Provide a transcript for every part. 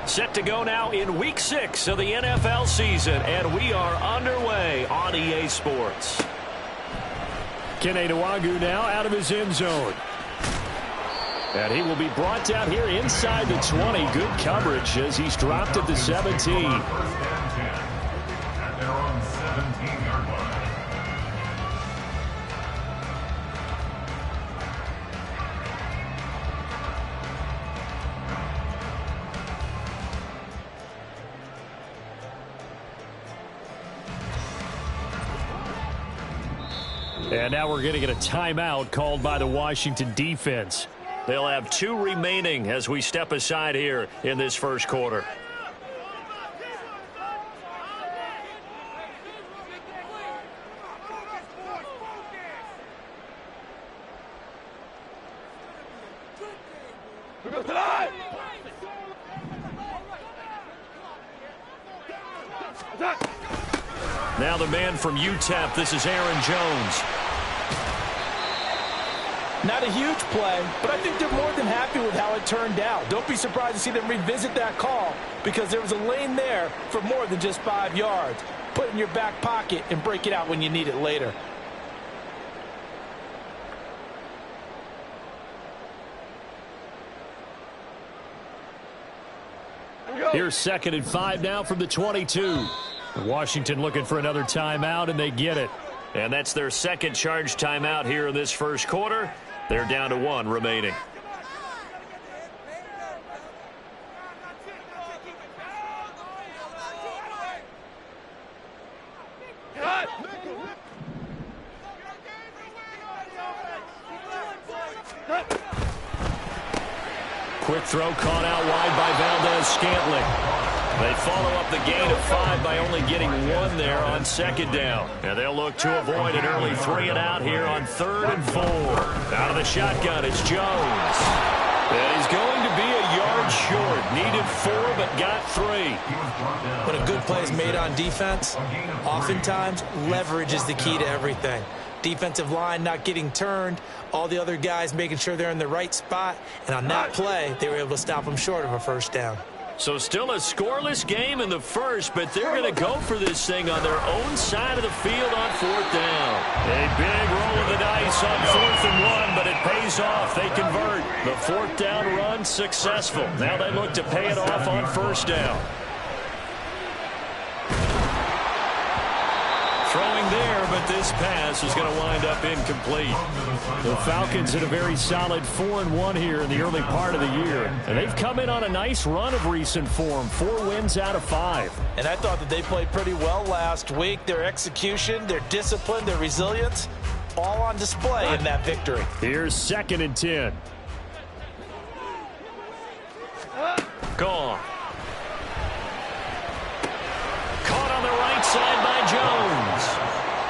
Set to go now in Week 6 of the NFL season, and we are underway on EA Sports. Kene Nwangwu now out of his end zone. And he will be brought down here inside the 20. Good coverage as he's dropped at the 17. And now we're going to get a timeout called by the Washington defense. They'll have 2 remaining as we step aside here in this first quarter. Now the man from UTEP, this is Aaron Jones. Not a huge play, but I think they're more than happy with how it turned out. Don't be surprised to see them revisit that call because there was a lane there for more than just 5 yards. Put it in your back pocket and break it out when you need it later. Here's 2nd and 5 now from the 22. Washington looking for another timeout, and they get it. And that's their second charge timeout here in this first quarter. They're down to 1 remaining. Quick throw caught out wide by Valdez-Scantling. They follow up the gain of 5 by only getting 1 there on 2nd down. And they'll look to avoid an early 3-and-out here on 3rd and 4. Out of the shotgun, it's Jones. And he's going to be a yard short. Needed 4, but got 3. When a good play is made on defense, oftentimes leverage is the key to everything. Defensive line not getting turned, all the other guys making sure they're in the right spot. And on that play, they were able to stop them short of a 1st down. So still a scoreless game in the first, but they're going to go for this thing on their own side of the field on 4th down. A big roll of the dice on 4th and 1, but it pays off. They convert. The 4th down run successful. Now they look to pay it off on 1st down. Throwing there, but this pass is going to wind up incomplete. The Falcons in a very solid 4-1 here in the early part of the year. And they've come in on a nice run of recent form. 4 wins out of 5. And I thought that they played pretty well last week. Their execution, their discipline, their resilience, all on display in that victory. Here's 2nd and 10. Gone. Caught on the right side by Jones.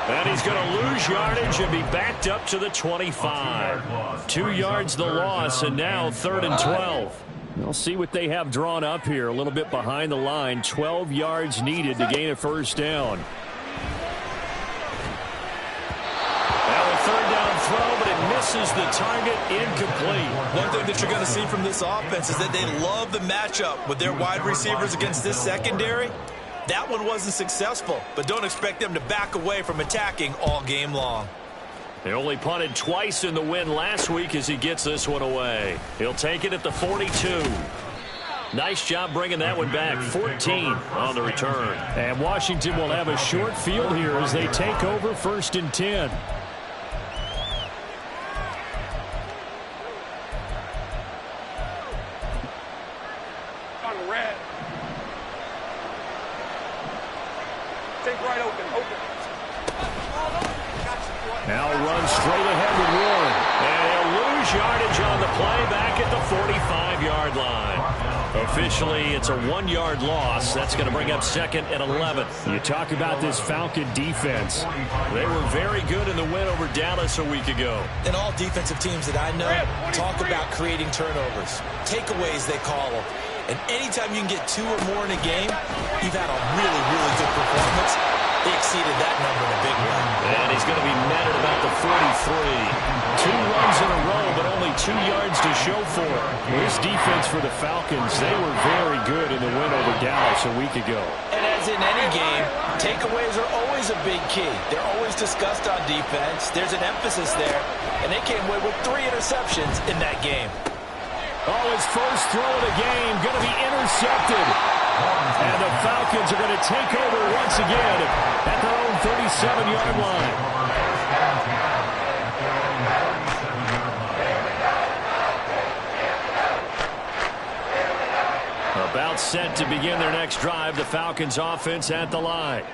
And he's going to lose yardage and be backed up to the 25. 2 yards the loss, and now 3rd and 12. We'll see what they have drawn up here. A little bit behind the line. 12 yards needed to gain a 1st down. Now a 3rd down throw, but it misses the target, incomplete. One thing that you're going to see from this offense is that they love the matchup with their wide receivers against this secondary. That one wasn't successful, but don't expect them to back away from attacking all game long. They only punted twice in the win last week as he gets this one away. He'll take it at the 42. Nice job bringing that one back. 14 on the return. And Washington will have a short field here as they take over 1st and 10. On red. Take right open. Now run straight ahead with Warren. And he'll lose yardage on the play back at the 45-yard line. Officially, it's a 1-yard loss. That's going to bring up 2nd and 11. You talk about this Falcon defense. They were very good in the win over Dallas a week ago. And all defensive teams that I know talk about creating turnovers. Takeaways, they call them. And anytime you can get 2 or more in a game, you've had a really, really good performance. He exceeded that number in a big way. And he's going to be met at about the 43. 2 runs in a row, but only 2 yards to show for it. This defense for the Falcons, they were very good in the win over Dallas a week ago. And as in any game, takeaways are always a big key. They're always discussed on defense. There's an emphasis there, and they came away with 3 interceptions in that game. Oh, his first throw of the game going to be intercepted. And the Falcons are going to take over once again at their own 37-yard line. About set to begin their next drive, the Falcons offense at the line.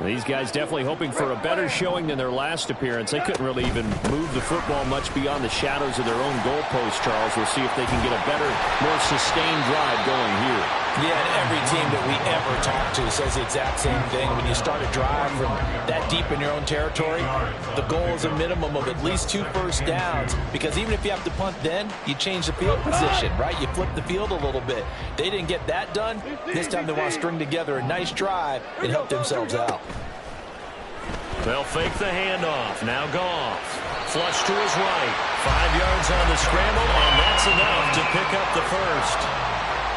These guys definitely hoping for a better showing than their last appearance. They couldn't really even move the football much beyond the shadows of their own goalpost, Charles. We'll see if they can get a better, more sustained drive going here. Yeah, and every team that we ever talk to says the exact same thing. When you start a drive from that deep in your own territory, the goal is a minimum of at least 2 first downs, because even if you have to punt then, you change the field position, right? You flip the field a little bit. They didn't get that done. This time they want to string together a nice drive and help themselves out. They'll fake the handoff. Now Goff. Flush to his right. 5 yards on the scramble, and that's enough to pick up the first.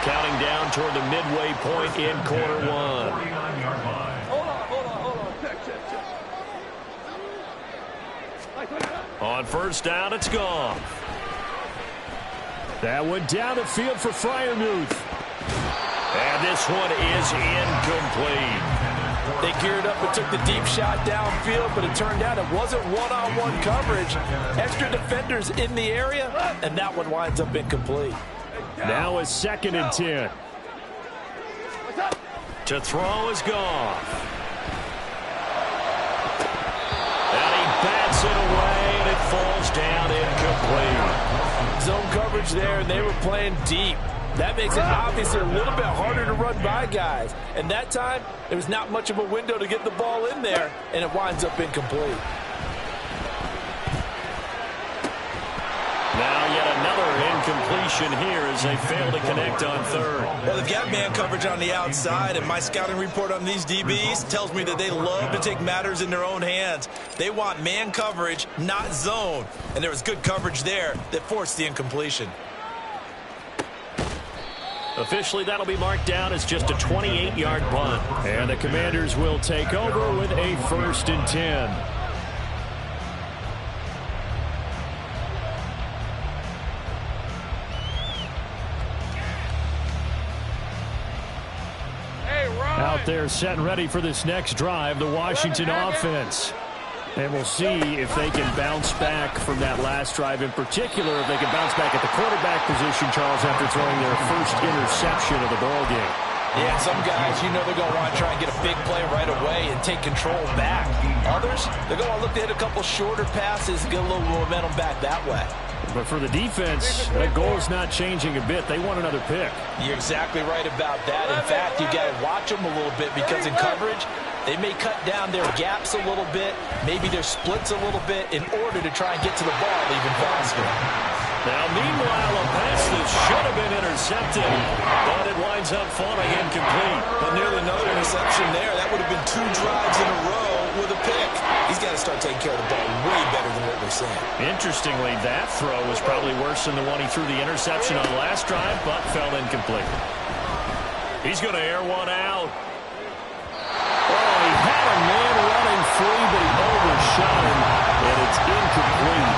Counting down toward the midway point in quarter 1. On first down, it's Goff. That one down the field for Freiermuth. And this one is incomplete. They geared up and took the deep shot downfield, but it turned out it wasn't one-on-one coverage. Extra defenders in the area, and that one winds up incomplete. Now a 2nd and 10. To throw is Goff. And he bats it away, and it falls down incomplete. Zone coverage there, and they were playing deep. That makes it obviously a little bit harder to run by guys. And that time, there was not much of a window to get the ball in there, and it winds up incomplete. Now yet another incompletion here as they fail to connect on 3rd. Well, they've got man coverage on the outside, and my scouting report on these DBs tells me that they love to take matters in their own hands. They want man coverage, not zone. And there was good coverage there that forced the incompletion. Officially, that'll be marked down as just a 28-yard punt. And the Commanders will take over with a 1st and 10. Out there set and ready for this next drive, the Washington offense. And we'll see if they can bounce back from that last drive, in particular, if they can bounce back at the quarterback position, Charles, after throwing their first interception of the ballgame. Yeah, some guys, you know they're going to want to try and get a big play right away and take control back. Others, they're going to look to hit a couple shorter passes and get a little momentum back that way. But for the defense, that goal is not changing a bit. They want another pick. You're exactly right about that. In fact, you got to watch them a little bit, because in coverage, they may cut down their gaps a little bit, maybe their splits a little bit, in order to try and get to the ball even faster. Now, meanwhile, a pass that should have been intercepted, but it winds up falling incomplete. But nearly another interception there. That would have been 2 drives in a row with a pick. He's got to start taking care of the ball way better than what we're seeing. Interestingly, that throw was probably worse than the one he threw the interception on last drive, but fell incomplete. He's going to air one out. Oh, he had a man running free, but he overshot him, and it's incomplete.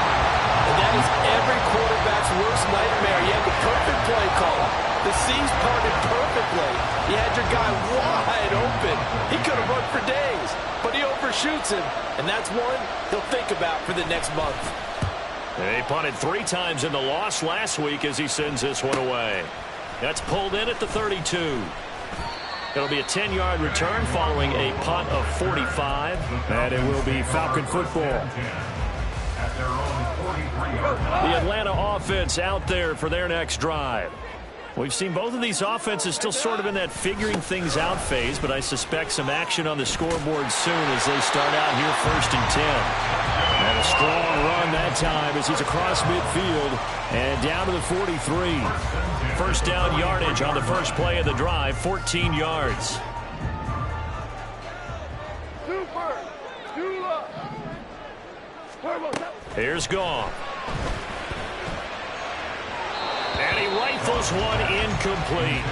And that is every quarterback's worst nightmare. You had the perfect play call. The C's parted perfectly. You had your guy wide open. He could have run for days, but he overshoots him. And that's one he'll think about for the next month. They punted 3 times in the loss last week as he sends this one away. That's pulled in at the 32. It'll be a 10-yard return following a punt of 45. And it will be Falcon football. The Atlanta offense out there for their next drive. We've seen both of these offenses still sort of in that figuring things out phase, but I suspect some action on the scoreboard soon as they start out here 1st and 10. And a strong run that time as he's across midfield and down to the 43. First down yardage on the first play of the drive, 14 yards. Here's Goff. And he rifles one incomplete.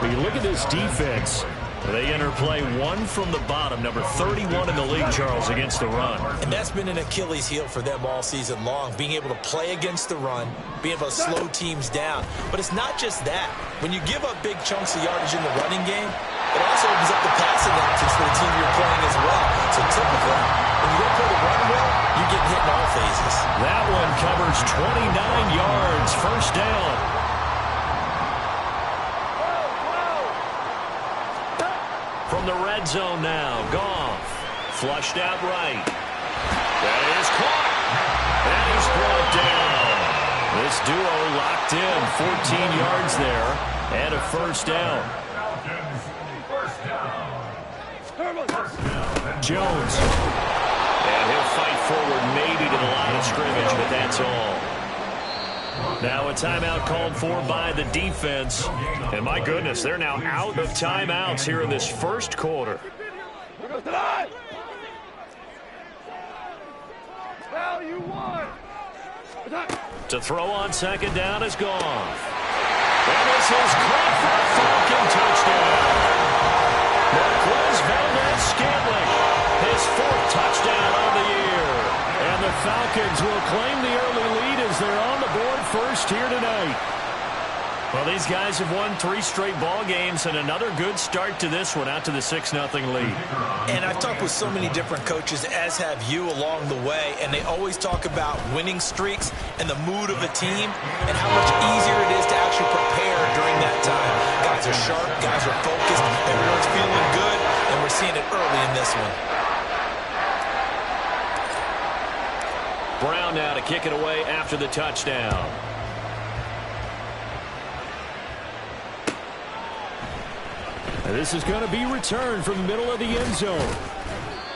When you look at this defense, they enter play one from the bottom, number 31 in the league, Charles, against the run. And that's been an Achilles heel for them all season long, being able to play against the run, being able to slow teams down. But it's not just that. When you give up big chunks of yardage in the running game, it also opens up the passing options for the team you're playing as well. So typically, when you don't play the run well, you get hit in all phases. That one covers 29 yards, first down. From the red zone now, Goff. Flushed out right. That is caught. And he's brought down. This duo locked in, 14 yards there, and a first down. Jones. And he'll fight forward maybe to the line of scrimmage, but that's all. Now a timeout called for by the defense. And my goodness, they're now out of timeouts here in this first quarter. To throw on second down is Goff. And this is caught for a Falcon touchdown. Marquez Valdez-Scantling, his fourth touchdown of the year. And the Falcons will claim the early lead as they're on the board first here tonight. Well, these guys have won 3 straight ball games and another good start to this one out to the 6-0 lead. And I've talked with so many different coaches, as have you along the way, and they always talk about winning streaks and the mood of a team and how much easier it is to actually prepare during that time. Guys are sharp, guys are focused, everyone's feeling good, and we're seeing it early in this one. Brown now to kick it away after the touchdown. And this is going to be returned from the middle of the end zone.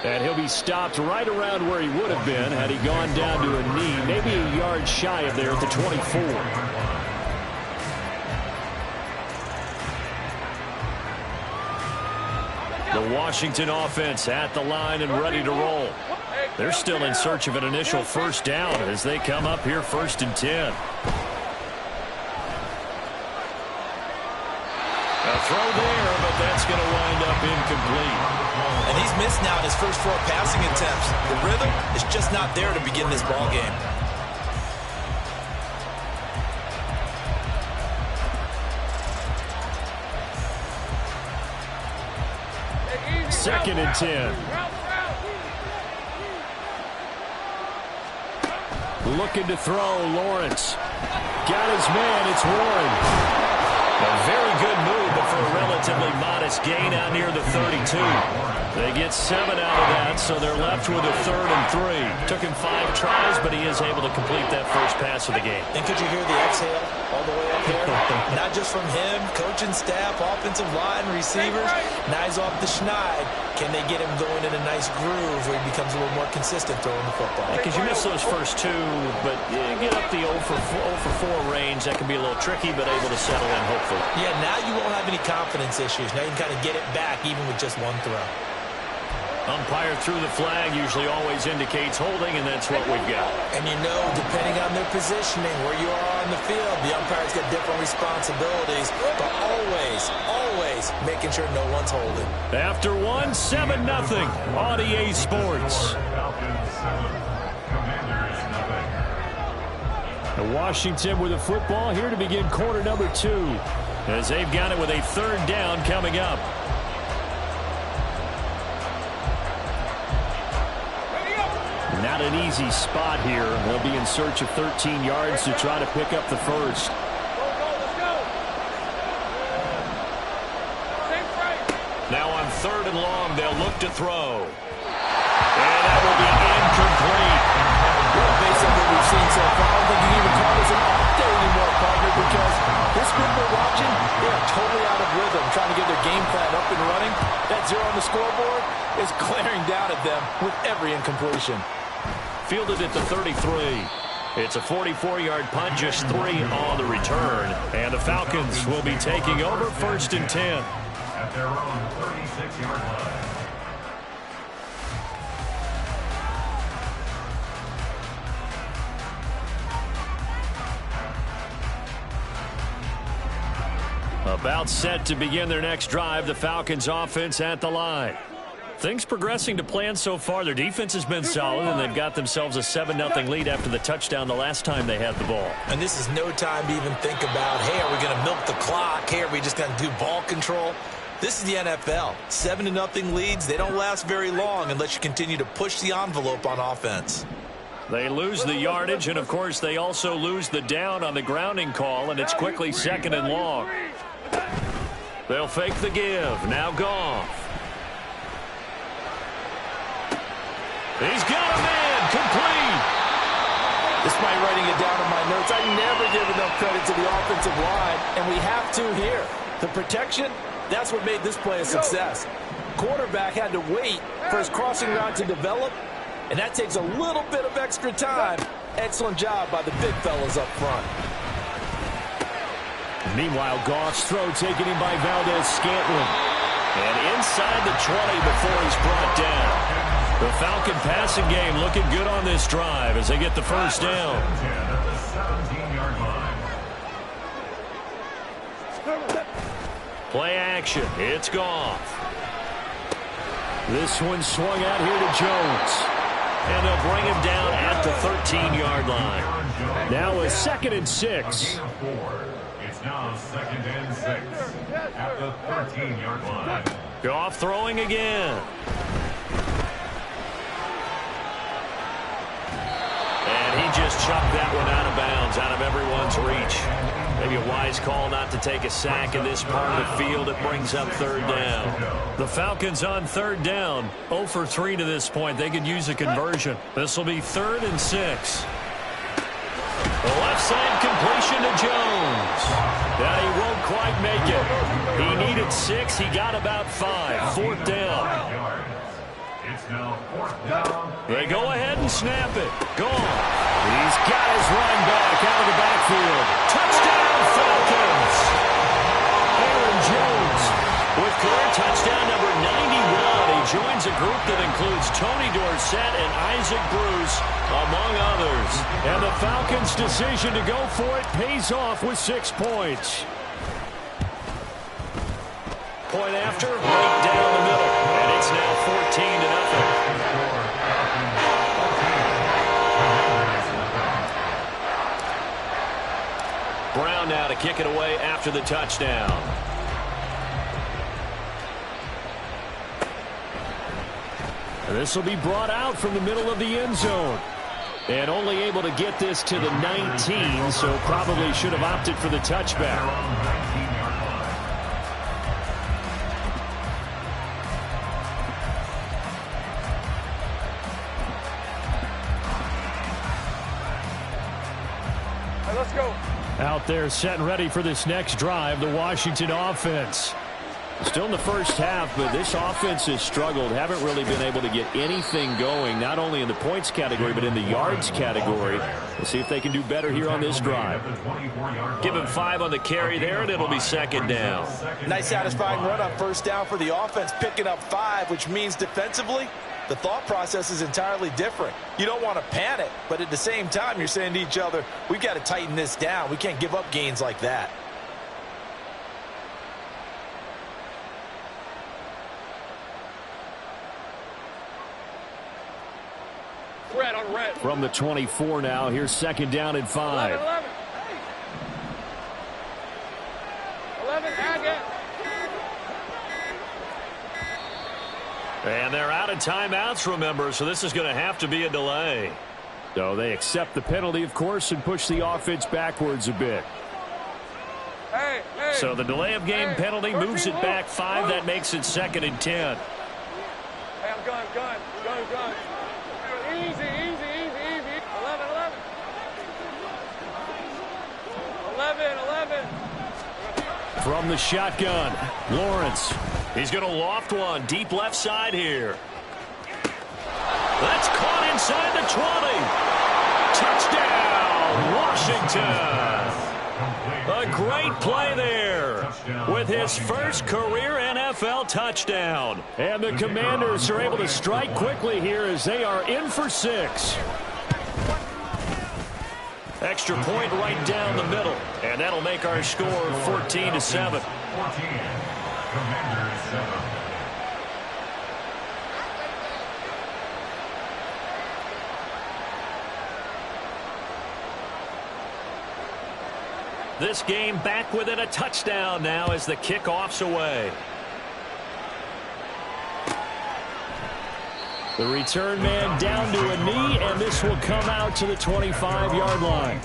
And he'll be stopped right around where he would have been had he gone down to a knee, maybe a yard shy of there at the 24. The Washington offense at the line and ready to roll. They're still in search of an initial first down as they come up here 1st and 10. A throw there, but that's going to wind up incomplete. And he's missed now in his first 4 passing attempts. The rhythm is just not there to begin this ball game. Second and 10. Looking to throw, Lawrence. Got his man, it's Warren. A very good move, but for a relatively modest gain out near the 32. They get 7 out of that, so they're left with a 3rd and 3. Took him 5 tries, but he is able to complete that first pass of the game. And could you hear the exhale all the way up there? Not just from him, coaching staff, offensive line, receivers. Nice off the schneid. Can they get him going in a nice groove where he becomes a little more consistent throwing the football? Because you miss those first 2, but you get up the 0 for 4 range. That can be a little tricky, but able to settle in, hopefully. Yeah, now you won't have any confidence issues. Now you can kind of get it back even with just 1 throw. Umpire through the flag usually always indicates holding, and that's what we've got. And you know, depending on their positioning, where you are on the field, the umpire's got different responsibilities, but always making sure no one's holding. After 1, 7-0 on EA Sports. Washington with a football here to begin quarter number 2. As they've got it with a 3rd down coming up. Not an easy spot here. They'll be in search of 13 yards to try to pick up the first. Now on 3rd and long, they'll look to throw. And that will be incomplete. Well, based on what we've seen so far, I don't think you can even call this an off day anymore, partner, because this group we're watching, they are totally out of rhythm, trying to get their game plan up and running. That 0 on the scoreboard is glaring down at them with every incompletion. Fielded at the 33. It's a 44-yard punt, just 3 on the return. And the Falcons will be taking over 1st and 10. At their own 36-yard line. About set to begin their next drive, the Falcons offense at the line. Things progressing to plan so far. Their defense has been solid, and they've got themselves a 7-0 lead after the touchdown the last time they had the ball. And this is no time to even think about, hey, are we going to milk the clock? Hey, are we just going to do ball control? This is the NFL. 7-0 leads, they don't last very long unless you continue to push the envelope on offense. They lose the yardage, and, of course, they also lose the down on the grounding call, and it's quickly 2nd and long. They'll fake the give. Now Goff. He's got a man. Complete. Despite writing it down in my notes, I never give enough credit to the offensive line, and we have to here. The protection, that's what made this play a success. Quarterback had to wait for his crossing route to develop, and that takes a little bit of extra time. Excellent job by the big fellas up front. Meanwhile, Goff's throw taken in by Valdez-Scantling. And inside the 20 before he's brought down. The Falcon passing game looking good on this drive as they get the first down. Play action. It's Goff. This one swung out here to Jones. And they'll bring him down at the 13-yard line. Now a 2nd and 6. It's now 2nd and 6 at the 13-yard line. Goff throwing again. And he just chucked that one out of bounds, out of everyone's reach. Maybe a wise call not to take a sack in this part of the field. It brings up 3rd down. The Falcons on 3rd down. 0 for 3 to this point. They could use a conversion. This will be 3rd and 6. The left side completion to Jones. Now he won't quite make it. He needed 6. He got about 5. 4th down. It's now 4th down. They go ahead and snap it. Gone. He's got his running back out of the backfield. Touchdown, Falcons. Aaron Jones with career touchdown number 91. He joins a group that includes Tony Dorsett and Isaac Bruce, among others. And the Falcons' decision to go for it pays off with 6 points. Point after, right down the middle. And it's now 14-0. Brown now to kick it away after the touchdown. This will be brought out from the middle of the end zone. And only able to get this to the 19, so probably should have opted for the touchback. Let's go. Out there set and ready for this next drive, the Washington offense. Still in the first half, but this offense has struggled. Haven't really been able to get anything going, not only in the points category, but in the yards category. We'll see if they can do better here on this drive. Give him 5 on the carry there, and it'll be 2nd down. Nice satisfying run on 1st down for the offense, picking up 5, which means defensively, the thought process is entirely different. You don't want to panic, but at the same time, you're saying to each other, we've got to tighten this down. We can't give up gains like that. Red on red. From the 24 now, here's 2nd down and 5. 11, again. And they're out of timeouts, remember, so this is going to have to be a delay. So they accept the penalty, of course, and push the offense backwards a bit. Hey. So the delay of game penalty moves it back 5. That makes it 2nd and 10. Hey, I'm gun. Easy. 11. From the shotgun, Lawrence. He's going to loft one deep left side here. That's caught inside the 20. Touchdown, Washington. A great play there with his first career NFL touchdown. And the Commanders are able to strike quickly here as they are in for 6. Extra point right down the middle. And that'll make our score 14-7. 14. Commanders 7. This game back within a touchdown now as the kickoff's away. The return man down to a knee, and this will come out to the 25-yard line.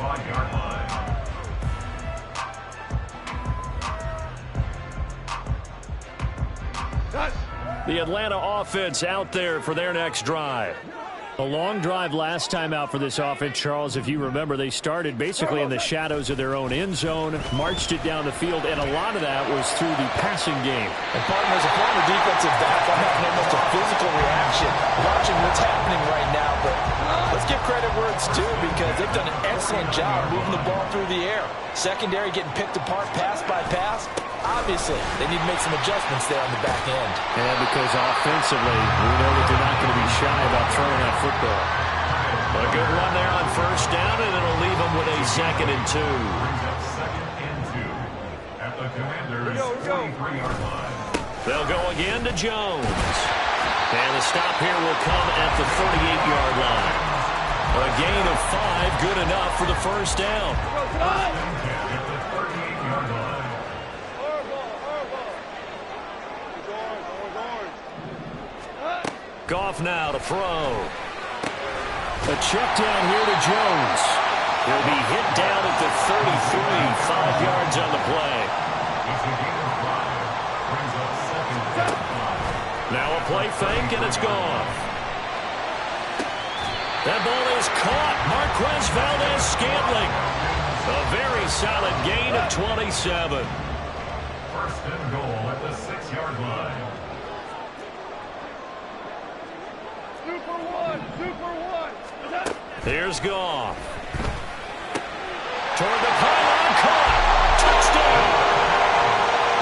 The Atlanta offense out there for their next drive. A long drive last time out for this offense, Charles. If you remember, they started basically in the shadows of their own end zone, marched it down the field, and a lot of that was through the passing game. And partner, as a former defensive back, I'm having almost a physical reaction watching what's happening right now. But let's give credit where it's due because they've done an excellent job moving the ball through the air. Secondary getting picked apart pass by pass. Obviously, they need to make some adjustments there on the back end. And because offensively, we know that they're not going to be shy about throwing that football. A good run there on first down, and it'll leave them with a 2nd and 2. Brings up 2nd and 2 at the Commanders' 23-yard line. They'll go again to Jones. And the stop here will come at the 38-yard line. A gain of 5, good enough for the first down. At the 38-yard line. Goff now to throw. A check down here to Jones. He'll be hit down at the 33, 5 yards on the play. It's a gain of 5. Brings up 2nd and 5. Now a play fake, and it's gone. That ball is caught. Marquez Valdez-Scantling. A very solid gain of 27. First and goal at the 6-yard line. Super one. Here's Goff. Toward the pylon, caught. Touchdown.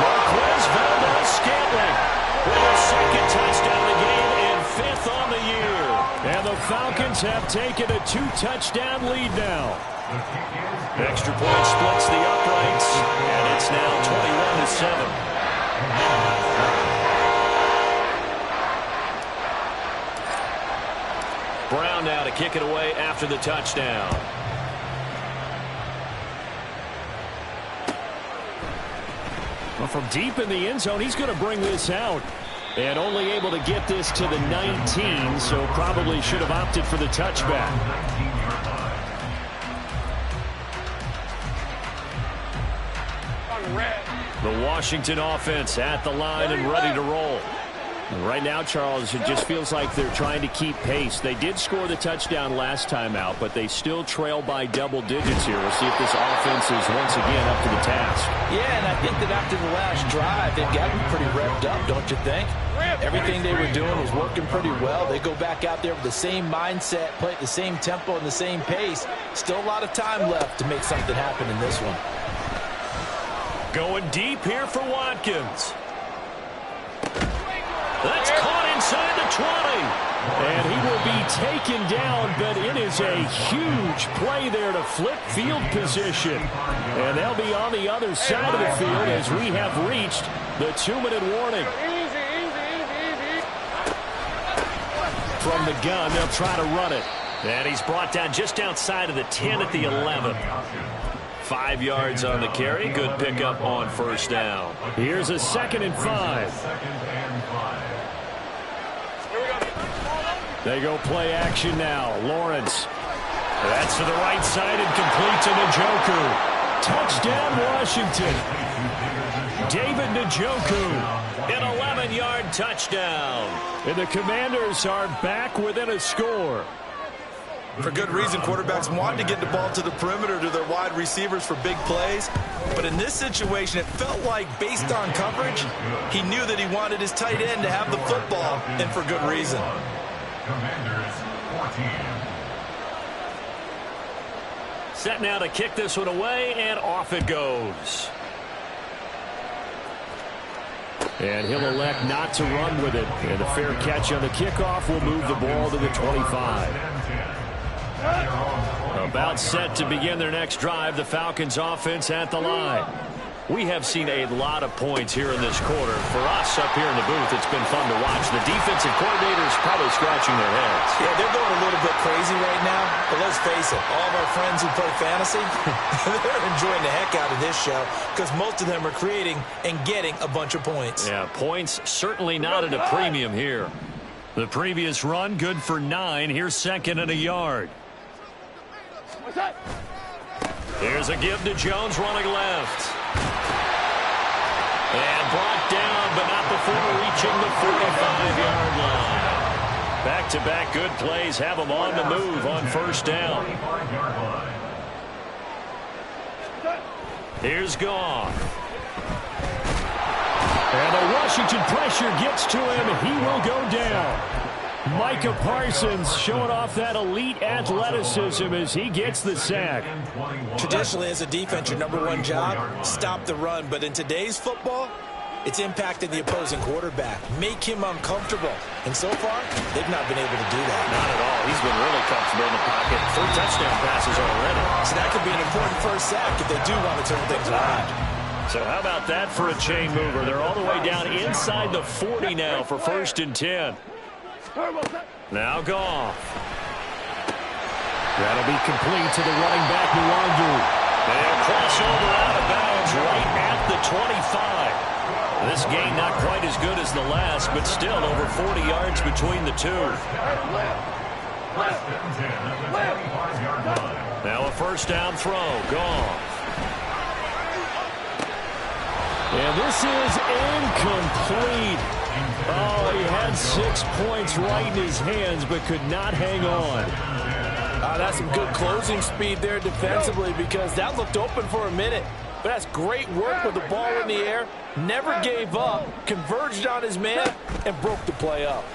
Marquez Valdez-Scantling with a 2nd touchdown of the game and 5th on the year. And the Falcons have taken a 2-touchdown lead now. Extra point splits the uprights, and it's now 21-7. Brown now to kick it away after the touchdown. Well, from deep in the end zone, he's going to bring this out. And only able to get this to the 19, so probably should have opted for the touchback. The Washington offense at the line and ready to roll. Right now, Charles, it just feels like they're trying to keep pace. They did score the touchdown last time out, but they still trail by double digits here. We'll see if this offense is once again up to the task. Yeah, and I think that after the last drive, they've gotten pretty revved up, don't you think? Everything they were doing was working pretty well. They go back out there with the same mindset, play at the same tempo and the same pace. Still a lot of time left to make something happen in this one. Going deep here for Watkins. That's caught inside the 20. And he will be taken down, but it is a huge play there to flip field position. And they'll be on the other side of the field as we have reached the 2-minute warning. Easy. From the gun, they'll try to run it. And he's brought down just outside of the 10 at the 11. 5 yards on the carry. Good pickup on first down. Here's a 2nd and 5. They go play action now. Lawrence. That's to the right side and complete to Njoku. Touchdown, Washington. David Njoku. An 11-yard touchdown. And the Commanders are back within a score. For good reason, quarterbacks want to get the ball to the perimeter to their wide receivers for big plays. But in this situation, it felt like, based on coverage, he knew that he wanted his tight end to have the football, and for good reason. Commanders 14. Set now to kick this one away, and off it goes. And he'll elect not to run with it. And a fair catch on the kickoff will move the ball to the 25. A About set to begin their next drive, the Falcons offense at the line. We have seen a lot of points here in this quarter. For us up here in the booth, it's been fun to watch. The defensive coordinators probably scratching their heads. Yeah, they're going a little bit crazy right now. But let's face it, all of our friends who play fantasy, they're enjoying the heck out of this show because most of them are creating and getting a bunch of points. Yeah, points certainly not at a premium here. The previous run, good for 9. Here's second and a yard. Here's a give to Jones running left. And brought down, but not before reaching the 45-yard line. Back-to-back good plays have them on the move on first down. Here's Goff. And the Washington pressure gets to him. He will go down. Micah Parsons showing off that elite athleticism as he gets the sack. Traditionally, as a defense, your number one job, stop the run. But in today's football, it's impacting the opposing quarterback. Make him uncomfortable. And so far, they've not been able to do that. Not at all. He's been really comfortable in the pocket. 3 touchdown passes already. So that could be an important first sack if they do want to turn things around. So how about that for a chain mover? They're all the way down inside the 40 now for 1st and 10. Now Goff. That'll be complete to the running back, Nwangu. They'll cross over out of bounds right at the 25. This game not quite as good as the last, but still over 40 yards between the two. Now a first down throw. Goff. And this is incomplete. Oh, he had 6 points right in his hands, but could not hang on. That's some good closing speed there defensively because that looked open for a minute. But that's great work with the ball in the air. Never gave up, converged on his man, and broke the play up.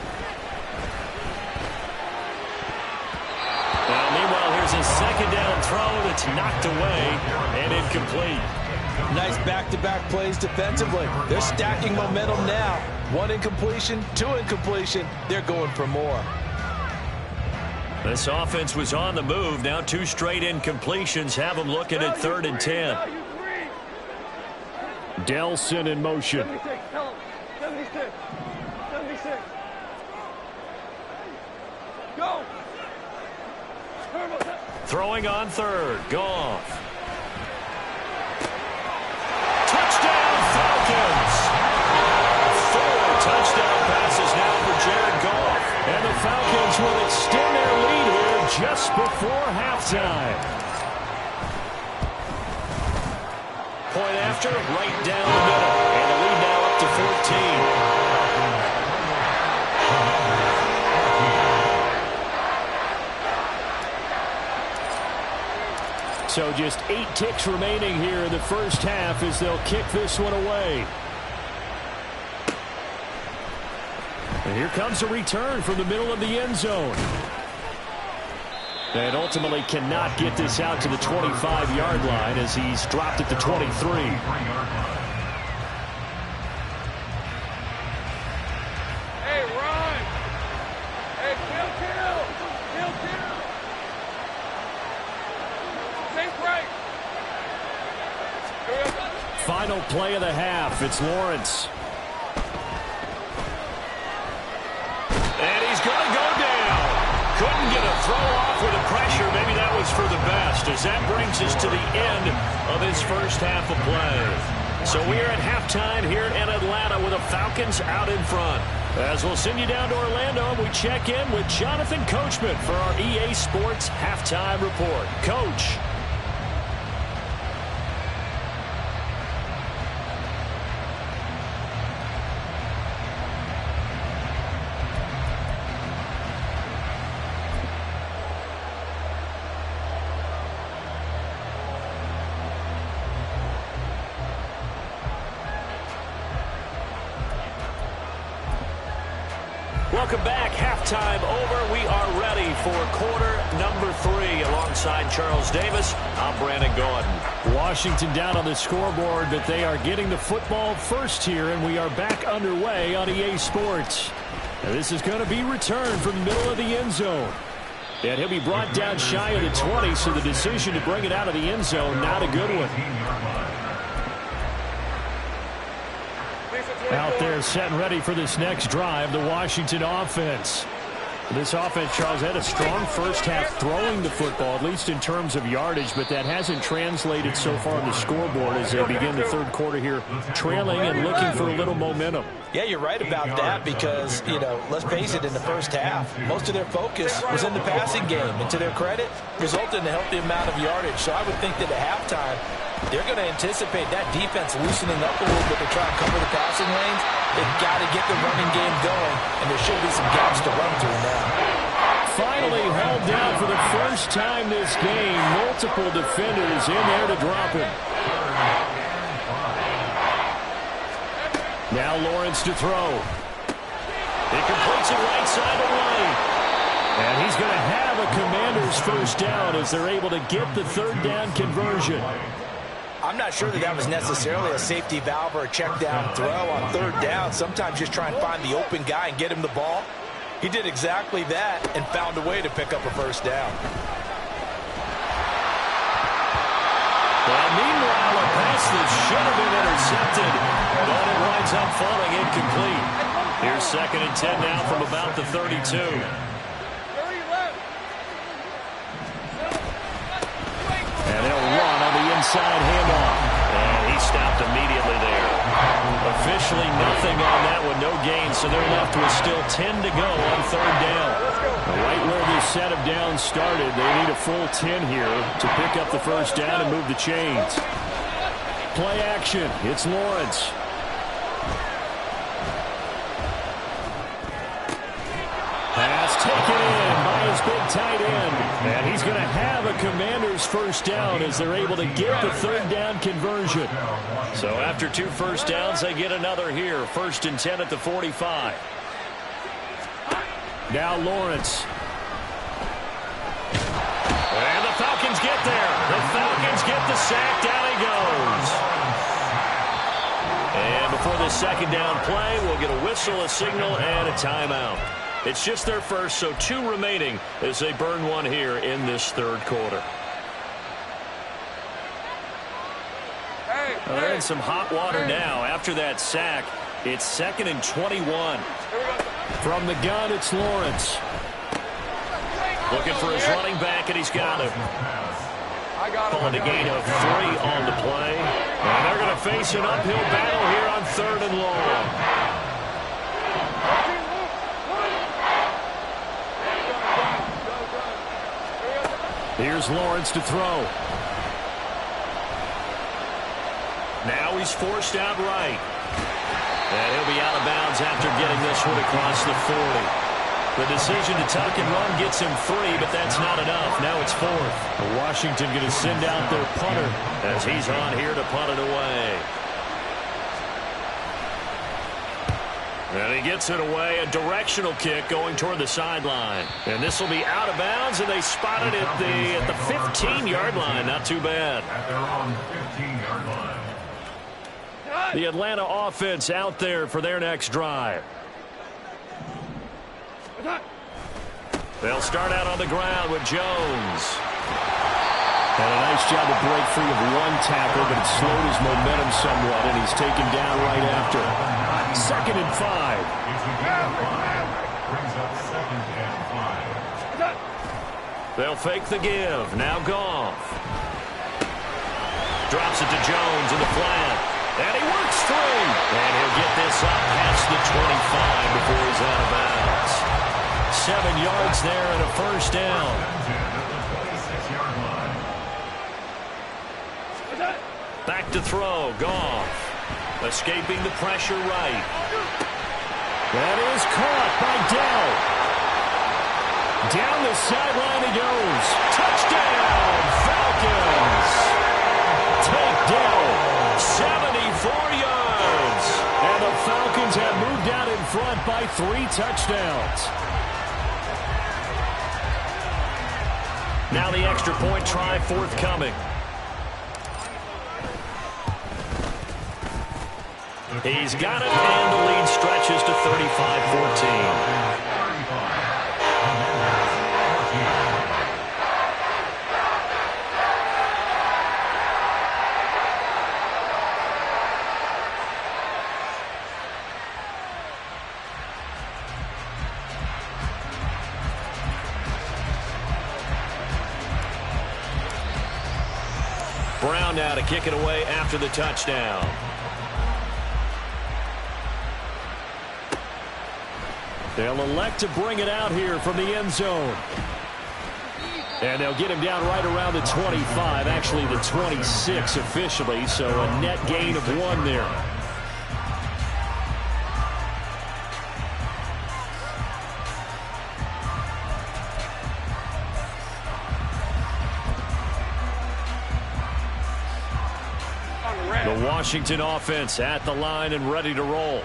Now, meanwhile, here's a second down throw that's knocked away and incomplete. Nice back-to-back plays defensively. They're stacking momentum now. 1 incompletion, 2 incompletion. They're going for more. This offense was on the move. Now 2 straight incompletions have them looking at 3rd and 10. Delson in motion. 76. Go. Throwing on 3rd. Goff. Touchdown Falcons. 4 touchdown passes now for Jared Goff. And the Falcons will extend their lead here just before halftime. Point after, right down the middle. And the lead now up to 14. So just 8 ticks remaining here in the first half as they'll kick this one away. And here comes a return from the middle of the end zone. And ultimately cannot get this out to the 25-yard line as he's dropped at the 23. Hey, run. Hey, kill. Think right. Final play of the half. It's Lawrence. And he's going to go down. Couldn't get a throw off with the pressure. Maybe that was for the best as that brings us to the end of his first half of play. So we are at halftime here in Atlanta with the Falcons out in front. As we'll send you down to Orlando, we check in with Jonathan Coachman for our EA Sports Halftime Report. Coach. Welcome back. Halftime over. We are ready for quarter number 3. Alongside Charles Davis, I'm Brandon Gaudin. Washington down on the scoreboard, but they are getting the football first here, and we are back underway on EA Sports. Now, this is going to be returned from the middle of the end zone. And he'll be brought down shy of the 20, so the decision to bring it out of the end zone, not a good one. Out there set and ready for this next drive, the Washington offense. This offense, Charles, had a strong first half throwing the football, at least in terms of yardage, but that hasn't translated so far on the scoreboard as they begin the third quarter here, trailing and looking for a little momentum. Yeah, you're right about that because, you know, let's face it, in the first half, most of their focus was in the passing game. And to their credit, resulted in a healthy amount of yardage. So I would think that at halftime, they're going to anticipate that defense loosening up a little bit to try and cover the passing lanes. They've got to get the running game going, and there should be some gaps to run through now. Finally held down for the first time this game. Multiple defenders in there to drop him. Now Lawrence to throw. He completes it right side of the lane. And he's going to have a Commanders first down as they're able to get the third down conversion. I'm not sure that that was necessarily a safety valve or a check down throw on third down. Sometimes just try and find the open guy and get him the ball. He did exactly that and found a way to pick up a first down. Well, meanwhile, a pass that should have been intercepted, but it winds up falling incomplete. Here's 2nd and 10 now from about the 32. And they'll run on the inside handoff. And he stopped immediately there. Officially nothing on that one, no gain, so they're left with still 10 to go on third down. Right where this set of downs started, they need a full 10 here to pick up the first down and move the chains. Play action, it's Lawrence. Pass taken in by his big tight end. And he's going to have a Commanders first down as they're able to get the third down conversion. So after 2 first downs, they get another here. 1st and 10 at the 45. Now Lawrence. And the Falcons get there. The Falcons get the sack. Down he goes. And before the second down play, we'll get a whistle, a signal, and a timeout. It's just their first, so 2 remaining as they burn one here in this third quarter. Well, they're in some hot water now. After that sack, it's 2nd and 21. From the gun, it's Lawrence. Looking for his running back, and he's got him. Pulling a gain of 3 on the play. And they're going to face an uphill battle here on 3rd and long. Here's Lawrence to throw. Now he's forced out right. And he'll be out of bounds after getting this one across the 40. The decision to tuck and run gets him 3, but that's not enough. Now it's 4th. Washington going to send out their punter as he's on here to punt it away. And he gets it away, a directional kick going toward the sideline. And this will be out of bounds, and they spot it at the 15-yard line. Not too bad. At their own 15-yard line. The Atlanta offense out there for their next drive. They'll start out on the ground with Jones. Had a nice job to break free of one tackle, but it slowed his momentum somewhat, and he's taken down right after. 2nd and 5. Brings up 2nd and 5. They'll fake the give. Now Goff. Drops it to Jones in the flat. And he works free. And he'll get this up past the 25 before he's out of bounds. 7 yards there and a first down. Back to throw. Goff. Escaping the pressure right. That is caught by Dell. Down the sideline he goes. Touchdown, Falcons. Take Dell. 74 yards. And the Falcons have moved out in front by 3 touchdowns. Now the extra point try forthcoming. He's got it, and the lead stretches to 35-14. on now to kick it away after the touchdown. They'll elect to bring it out here from the end zone. And they'll get him down right around the 25, actually the 26 officially, so a net gain of 1 there. The Washington offense at the line and ready to roll.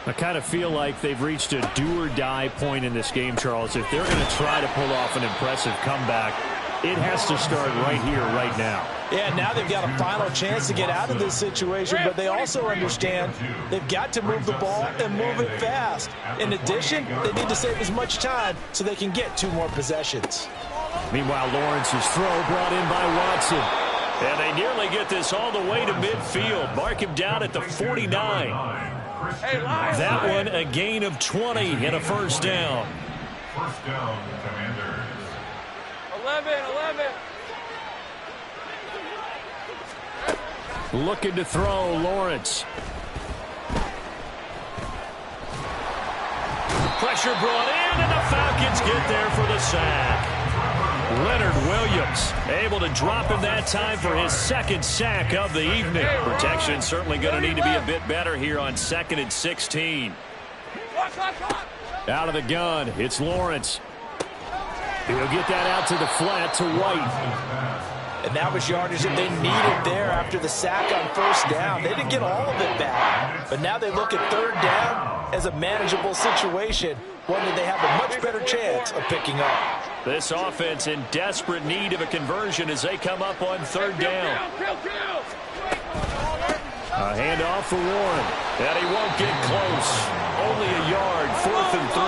I kind of feel like they've reached a do-or-die point in this game, Charles. If they're going to try to pull off an impressive comeback, it has to start right here, right now. Yeah, now they've got a final chance to get out of this situation, but they also understand they've got to move the ball and move it fast. In addition, they need to save as much time so they can get 2 more possessions. Meanwhile, Lawrence's throw brought in by Watson. And they nearly get this all the way to midfield. Mark him down at the 49. That one a gain of 20 and a first down. First down, Commanders. 11. Looking to throw, Lawrence. Pressure brought in, and the Falcons get there for the sack. Leonard Williams able to drop him that time for his 2nd sack of the evening. Protection certainly going to need to be a bit better here on 2nd and 16. Out of the gun, it's Lawrence. He'll get that out to the flat to White. And that was yardage that they needed there after the sack on first down. They didn't get all of it back, but now they look at 3rd down as a manageable situation, one that they have a much better chance of picking up. This offense in desperate need of a conversion as they come up on 3rd down. A handoff for Warren, and he won't get close. Only a yard, 4th and 3.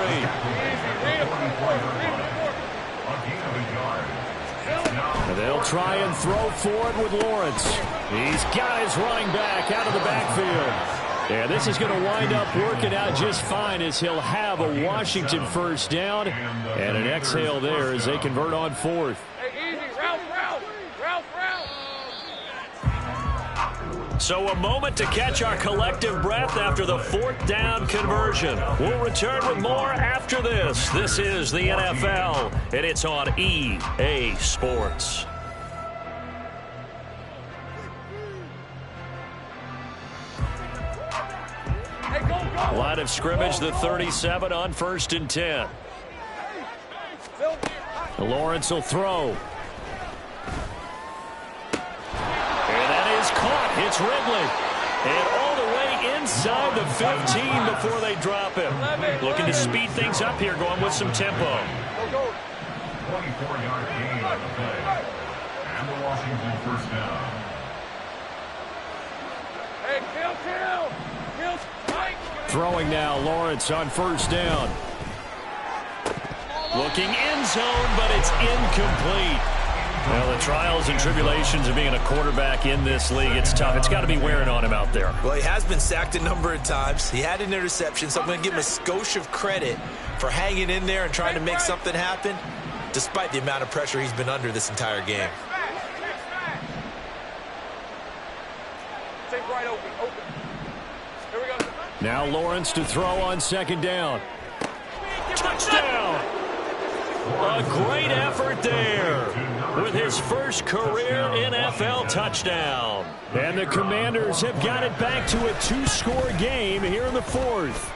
And they'll try and throw for it with Lawrence. He's got his running back out of the backfield. And this is going to wind up working out just fine as he'll have a Washington first down and an exhale there as they convert on 4th. Hey, easy. Ralph. So a moment to catch our collective breath after the 4th down conversion. We'll return with more after this. This is the NFL, and it's on EA Sports. Line of scrimmage, the 37 on 1st and 10. Lawrence will throw. And that is caught. It's Ridley. And all the way inside the 15 before they drop him. Looking to speed things up here, going with some tempo. 24-yard gain on the play. And the Washington first down. Hey, kill. Throwing now, Lawrence on 1st down. Looking end zone, but it's incomplete. Well, the trials and tribulations of being a quarterback in this league, it's tough. It's got to be wearing on him out there. Well, he has been sacked a number of times. He had an interception, so I'm going to give him a skosh of credit for hanging in there and trying to make something happen, despite the amount of pressure he's been under this entire game. Take right open. Here we go. Now Lawrence to throw on 2nd down. Touchdown! A great effort there with his first career NFL touchdown. And the Commanders have got it back to a 2-score game here in the 4th.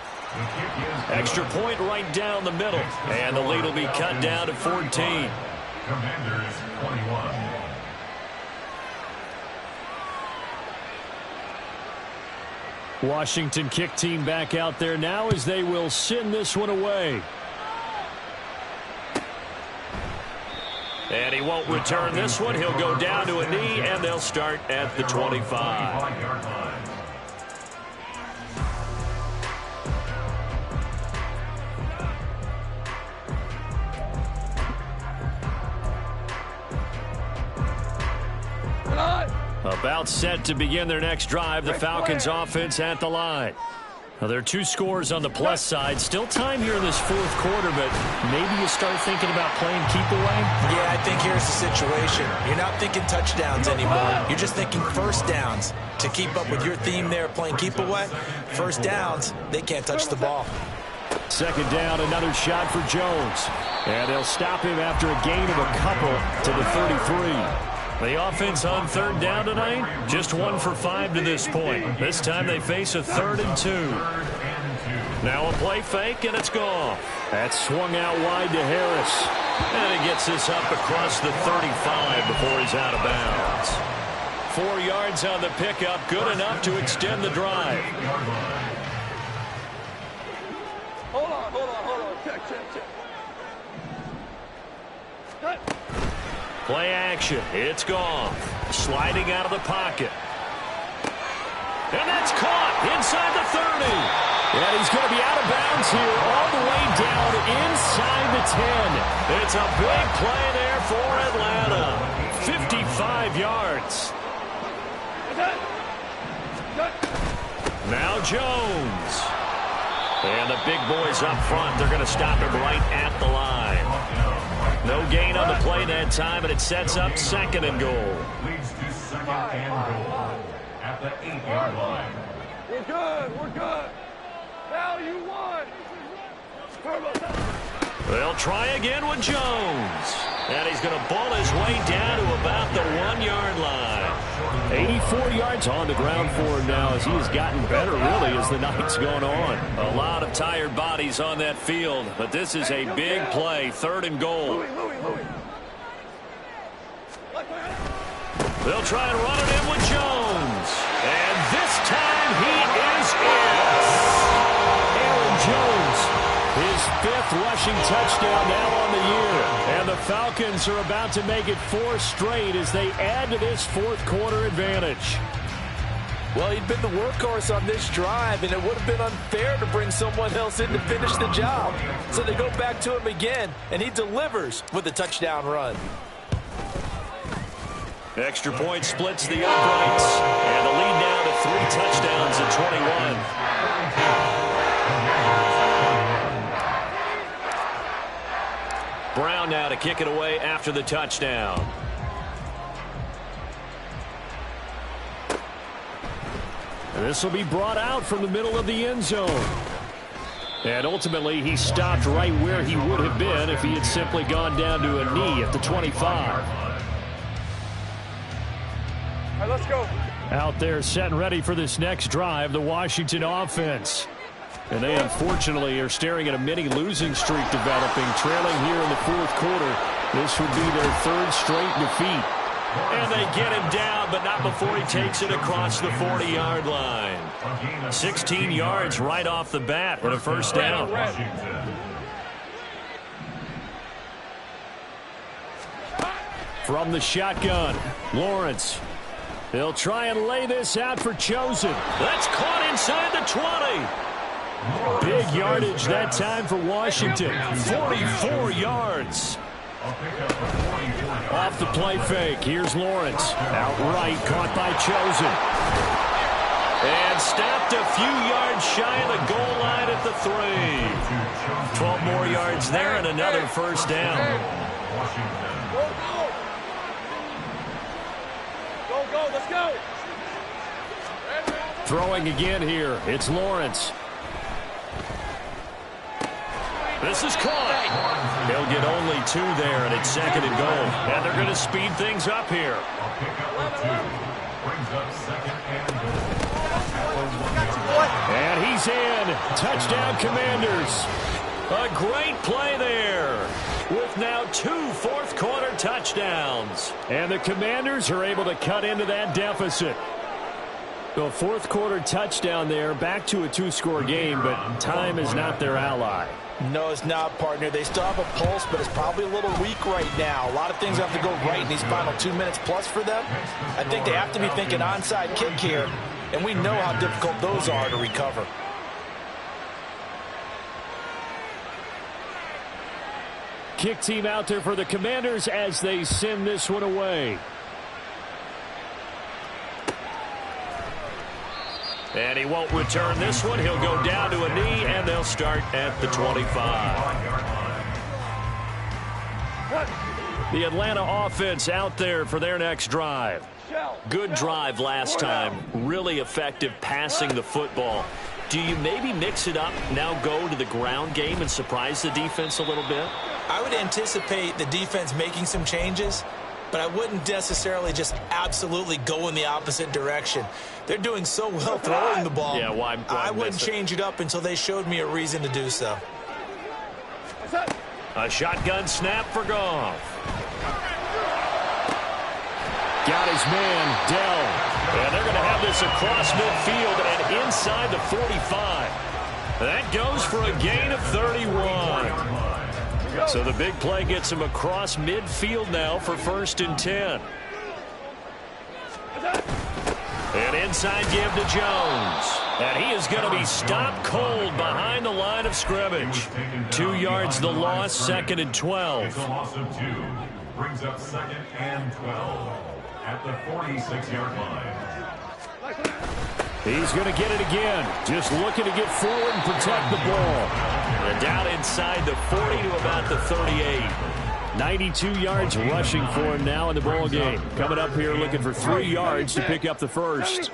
Extra point right down the middle. And the lead will be cut down to 14. Commanders 21. Washington kick team back out there now as they will send this one away. And he won't return this one. He'll go down to a knee, and they'll start at the 25. About set to begin their next drive, the Falcons offense at the line. Well, there are two scores on the plus side. Still time here in this fourth quarter, but maybe you start thinking about playing keep away? Yeah, I think here's the situation. You're not thinking touchdowns anymore. You're just thinking first downs. To keep up with your theme there, playing keep away, first downs, they can't touch the ball. Second down, another shot for Jones. And they'll stop him after a gain of a couple to the 33. The offense on third down tonight, just 1 for 5 to this point. This time they face a 3rd and 2. Now a play fake, and it's gone. That's swung out wide to Harris. And he gets this up across the 35 before he's out of bounds. 4 yards on the pickup, good enough to extend the drive. Hold on. Check. Cut. Play action. It's gone. Sliding out of the pocket. And that's caught inside the 30. And he's going to be out of bounds here all the way down inside the 10. It's a big play there for Atlanta. 55 yards. Now Jones. And the big boys up front, they're going to stop him right at the line. No gain on the play that time, and it sets up 2nd and goal. Leads to 2nd and goal at the 8-yard line. We're good. Now you won. They'll try again with Jones. And he's going to ball his way down to about the 1-yard line. 84 yards on the ground for him now as he has gotten better, really, as the night's gone on. A lot of tired bodies on that field, but this is a big play, 3rd and goal. They'll try and run it in with Jones. And this time he is in. Aaron Jones, his 5th rushing touchdown now on the year. And the Falcons are about to make it 4 straight as they add to this fourth quarter advantage. Well, he'd been the workhorse on this drive, and it would have been unfair to bring someone else in to finish the job. So they go back to him again, and he delivers with a touchdown run. Extra point splits the uprights. And the lead now to 3 touchdowns at 21. Brown now to kick it away after the touchdown. This will be brought out from the middle of the end zone. And ultimately, he stopped right where he would have been if he had simply gone down to a knee at the 25. All right, let's go. Out there set and ready for this next drive, the Washington offense. And they unfortunately are staring at a mini losing streak developing, trailing here in the fourth quarter. This would be their 3rd straight defeat. And they get him down, but not before he takes it across the 40-yard line. 16 yards right off the bat for a first down. From the shotgun, Lawrence. They'll try and lay this out for Chosen. That's caught inside the 20. Big yardage that time for Washington. 44 yards. Off the play fake. Here's Lawrence. Outright caught by Chosen. And stopped a few yards shy of the goal line at the 3. 12 more yards there and another first down. Go, let's go. Throwing again here. It's Lawrence. This is caught. They'll get only 2 there, and it's 2nd and goal. And they're going to speed things up here. And he's in. Touchdown, Commanders. A great play there with now 2 fourth-quarter touchdowns. And the Commanders are able to cut into that deficit. The fourth quarter touchdown there, back to a 2-score game, but time is not their ally. No, it's not, partner. They still have a pulse, but it's probably a little weak right now. A lot of things have to go right in these final 2 minutes plus for them. I think they have to be thinking onside kick here, and we know how difficult those are to recover. Kick team out there for the Commanders as they send this one away. And he won't return this one. He'll go down to a knee, and they'll start at the 25. The Atlanta offense out there for their next drive. Good drive last time. Really effective passing the football. Do you maybe mix it up, now go to the ground game and surprise the defense a little bit? I would anticipate the defense making some changes, but I wouldn't necessarily just absolutely go in the opposite direction. They're doing so well throwing the ball. Yeah, why I wouldn't change it up until they showed me a reason to do so. A shotgun snap for Goff. Got his man, Dell. And they're going to have this across midfield and inside the 45. That goes for a gain of 31. So the big play gets him across midfield now for 1st and 10. And inside give to Jones. And he is going to be stopped cold behind the line of scrimmage. 2 yards the loss, 2nd and 12. It's a loss of 2. Brings up 2nd and 12 at the 46-yard line. He's going to get it again. Just looking to get forward and protect the ball. And down inside the 40 to about the 38. 92 yards rushing for him now in the ball game. Coming up here looking for 3 yards to pick up the first.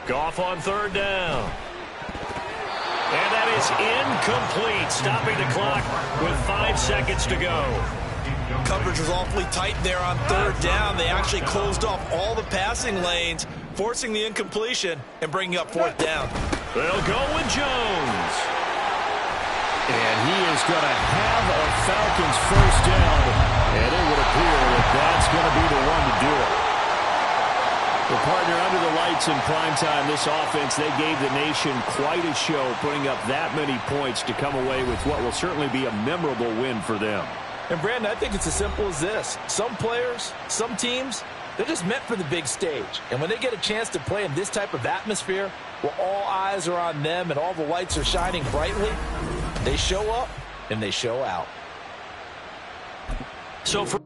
Goff on 3rd down. And that is incomplete, stopping the clock with 5 seconds to go. Coverage was awfully tight there on 3rd down. They actually closed off all the passing lanes, forcing the incompletion and bringing up 4th down. They'll go with Jones. And he is going to have a Falcons 1st down. And it would appear that that's going to be the one to do it. The partner under the lights in primetime, this offense, they gave the nation quite a show, putting up that many points to come away with what will certainly be a memorable win for them. And, Brandon, I think it's as simple as this. Some players, some teams, they're just meant for the big stage. And when they get a chance to play in this type of atmosphere, where all eyes are on them and all the lights are shining brightly, they show up and they show out. So for